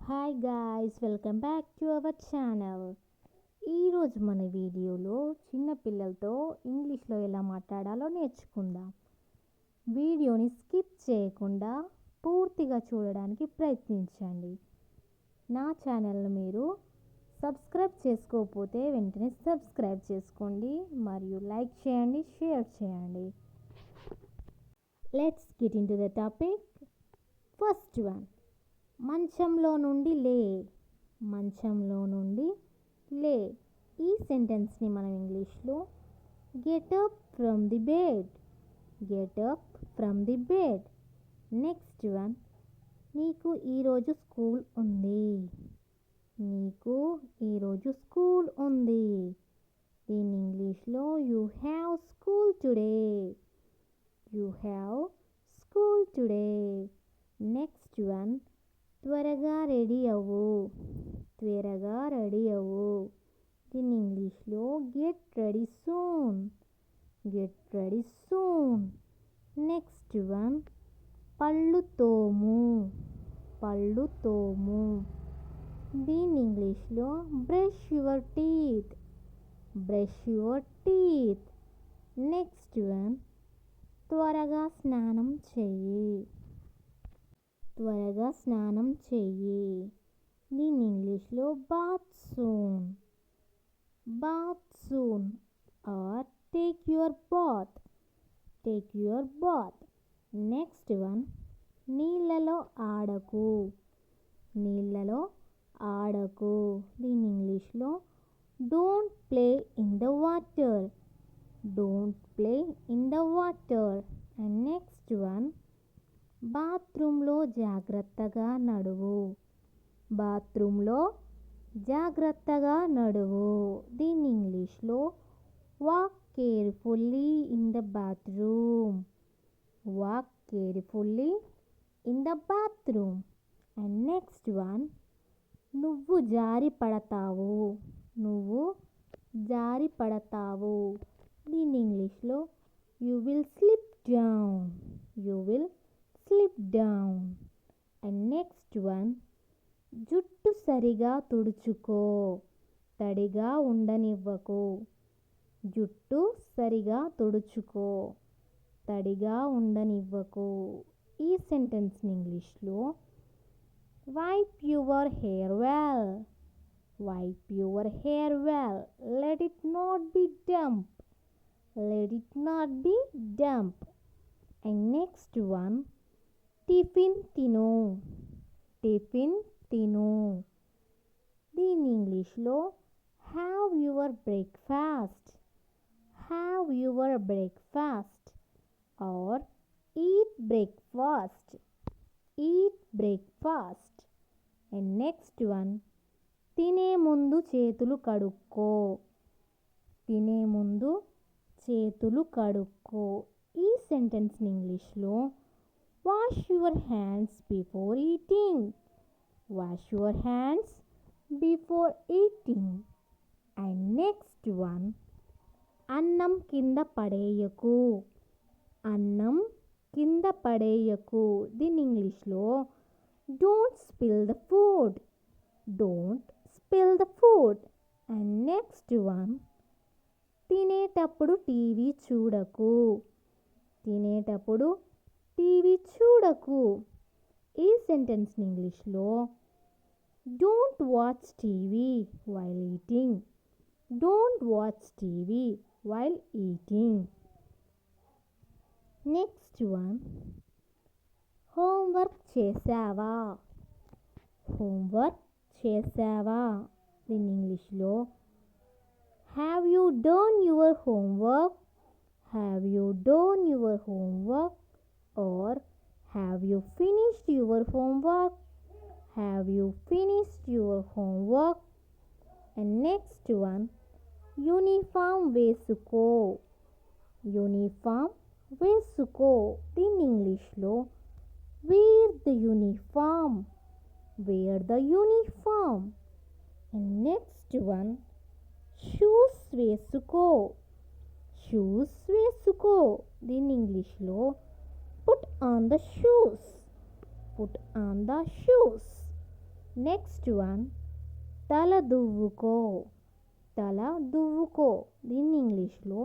Hi guys, welcome back to our channel. ఈరోజు మన వీడియోలో చిన్నపిల్లలతో ఇంగ్లీష్లో ఎలా మాట్లాడాలో నేర్చుకుందాం. వీడియోని స్కిప్ చేయకుండా పూర్తిగా చూడడానికి ప్రయత్నించండి. నా ఛానల్ని మీరు సబ్స్క్రైబ్ చేసుకోకపోతే వెంటనే సబ్స్క్రైబ్ చేసుకోండి మరియు లైక్ చేయండి, షేర్ చేయండి. Let's get in to the topic. First one, మంచంలో నుండి లే. మంచంలో నుండి లే. ఈ సెంటెన్స్ని మనం ఇంగ్లీష్లో get up from the bed. Get up from the bed. Next one, నీకు ఈరోజు స్కూల్ ఉంది. నీకు ఈరోజు స్కూల్ ఉంది. ఇన్ ఇంగ్లీష్లో you have school today. You have school today. Next one, త్వరగా రెడీ అవ్వు. త్వరగా రెడీ అవ్వు. ఇన్ ఇంగ్లీష్లో get ready soon. Get ready soon. Next one, పళ్ళు తోము. పళ్ళు తోము. దీని ఇంగ్లీష్లో brush your teeth. Brush your teeth. Next one, త్వరగా స్నానం చెయ్యి. త్వరగా స్నానం చెయ్యి. దీని ఇంగ్లీష్లో bath soon. Bath soon or take your bath. Take your bath. Next one, నీళ్ళలో ఆడకు. నీళ్ళలో ఆడకు. దీని ఇంగ్లీష్లో don't play in the water. Don't play in the water. And next one, బాత్రూంలో జాగ్రత్తగా నడువు. బాత్రూంలో జాగ్రత్తగా నడువు. దీని ఇంగ్లీష్లో walk carefully in the bathroom. Walk carefully in the bathroom. And next one, నువ్వు జారి పడతావు. నువ్వు జారి పడతావు. దీని ఇంగ్లీష్లో you will slip down. You will slip down. And next one, జుట్టు సరిగా తుడుచుకో. తడిగా ఉండనివ్వకు. జుట్టు సరిగా తుడుచుకో. తడిగా ఉండనివ్వకు. ఈ సెంటెన్స్ని ఇంగ్లీష్లో wipe your hair well. Wipe your hair well. Let it not be damp. Let it not be damp. And next one, tiffin తిను. టిఫిన్ తిను. దీని ఇంగ్లీష్లో have your breakfast. Have your breakfast or eat breakfast. Eat breakfast. And next one, తినే ముందు చేతులు కడుక్కో. తినే ముందు చేతులు కడుక్కో. ఈ సెంటెన్స్ని ఇంగ్లీష్లో wash your hands before eating. Wash your hands before eating. And next one, అన్నం కింద పడేయకు. అన్నం కింద పడేయకు. దీని ఇంగ్లీష్లో don't spill the food. Don't spill the food. And next one, తినేటప్పుడు టీవీ చూడకు. తినేటప్పుడు టీవీ చూడకు. ఈ సెంటెన్స్ని ఇంగ్లీష్లో don't watch TV while eating. Don't watch TV while eating. Next one, homework చేసావా. హోంవర్క్ చేసావా. దీని ఇంగ్లీష్లో have you done your homework? Have you done your homework? Or have you finished your homework? Have you finished your homework? And next one, uniform vesuko. Uniform vesuko. In English lo, wear the uniform. Wear the uniform. And next one, shoes వేసుకో. Shoes వేసుకో. దీని ఇంగ్లీష్లో put on the shoes. Put on the shoes. Next one తల దువ్వుకో. తల దువ్వుకో దీన్ని ఇంగ్లీష్లో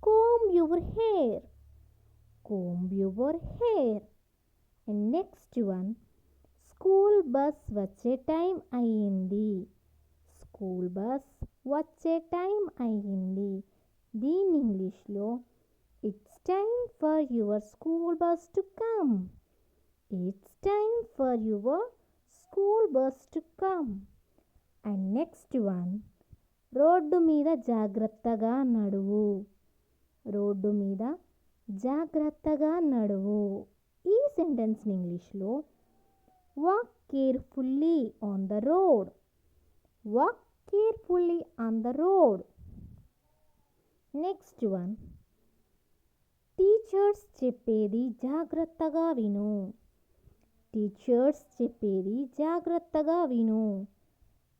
comb your hair. Comb your hair. And next one school bus వచ్చే time అయ్యింది. స్కూల్ బస్ వచ్చే టైం అయ్యింది. దీని ఇంగ్లీష్లో it's time for your school bus to come. It's time for your school bus to come. And next one road మీద జాగ్రత్తగా నడువు. Road మీద జాగ్రత్తగా నడువు. ఈ సెంటెన్స్ని ఇంగ్లీష్లో walk carefully on the road. Walk carefully on the road. Next one teachers చెప్పేది జాగ్రత్తగా విను. టీచర్స్ చెప్పేది జాగ్రత్తగా విను.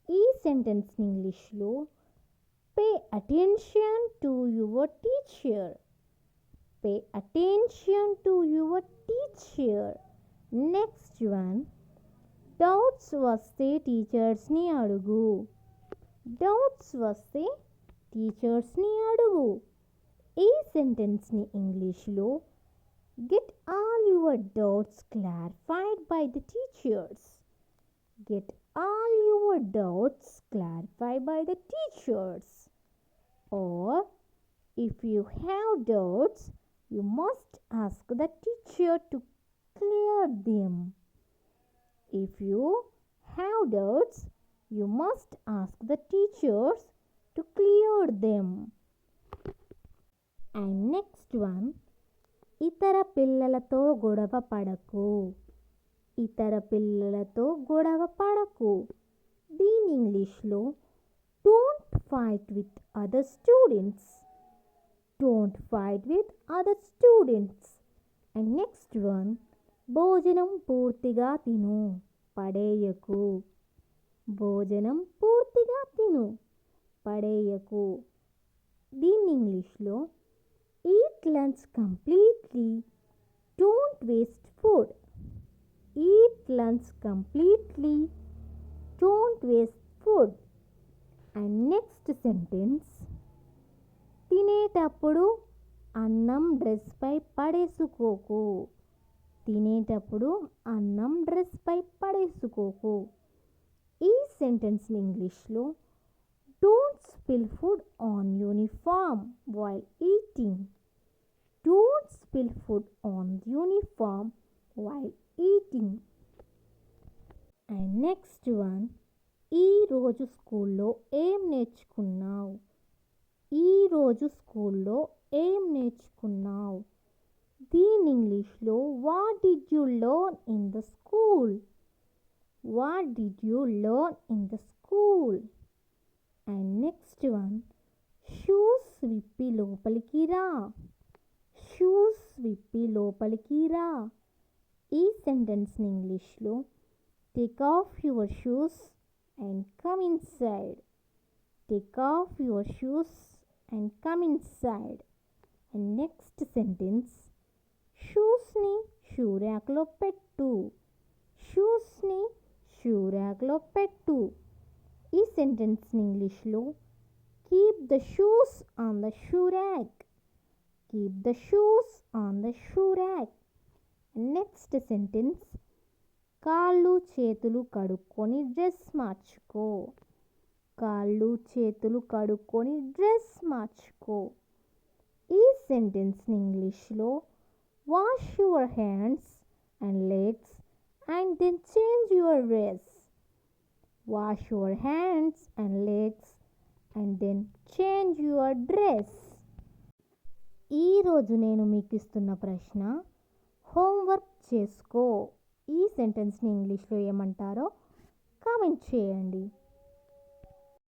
ఈ సెంటెన్స్ని ఇంగ్లీష్లో pay attention to your teacher. Pay attention to your teacher. Next one doubts వస్తే టీచర్స్ని అడుగు. డౌట్స్ వస్తే టీచర్స్ని అడుగు. ఈ సెంటెన్స్ని ఇంగ్లీష్లో get all your doubts clarified by the teachers. Get all your doubts clarified by the teachers. Or if you have doubts, you must ask the teacher to clear them. If you have doubts, you must ask the teachers to clear them. And next one, ఇతర పిల్లలతో గొడవ పడకు. ఇతర పిల్లలతో గొడవ పడకు. దీని ఇంగ్లీష్లో don't fight with other students. Don't fight with other students. And next one భోజనం పూర్తిగా తిను, పడేయకు. భోజనం పూర్తిగా తిను, పడేయకు. దీన్ని ఇంగ్లీష్లో eat lunch completely, don't waste food. Eat lunch completely, don't waste food. And next sentence తినేటప్పుడు అన్నం డ్రెస్పై పడేసుకోకు. తినేటప్పుడు అన్నం డ్రెస్పై పడేసుకోకు. ఈ సెంటెన్స్ని ఇంగ్లీష్లో don't spill food on uniform while eating. Don't spill food on uniform while eating. And next one ఈరోజు స్కూల్లో ఏం నేర్చుకున్నావు. ఈరోజు స్కూల్లో ఏం నేర్చుకున్నావు. దీని ఇంగ్లీష్లో what did you learn in the school. What did you learn in the school. And next one shoes విప్పి లోపలికి రా. షూస్ విప్పి లోపలికి రా. ఈ సెంటెన్స్ని ఇంగ్లీష్లో take off your shoes and come inside. Take off your shoes and come inside. And next sentence షూస్ని షూ ర్యాక్లో పెట్టు. షూస్ని షూ ర్యాక్లో పెట్టు. ఈ సెంటెన్స్ని ఇంగ్లీష్లో keep the shoes on the shoe rack. Keep the shoes on the shoe rack. Next sentence కాళ్ళు చేతులు కడుక్కొని డ్రెస్ మార్చుకో. కాళ్ళు చేతులు కడుక్కొని డ్రెస్ మార్చుకో. ఈ సెంటెన్స్ని ఇంగ్లీష్లో wash your hands and legs and then change your dress. Wash your hands and legs and then change your dress. ఈరోజు నేను మీకు ఇస్తున్న ప్రశ్న హోంవర్క్ చేసుకో. ఈ సెంటెన్స్ని ఇంగ్లీష్లో ఏమంటారో కామెంట్ చేయండి.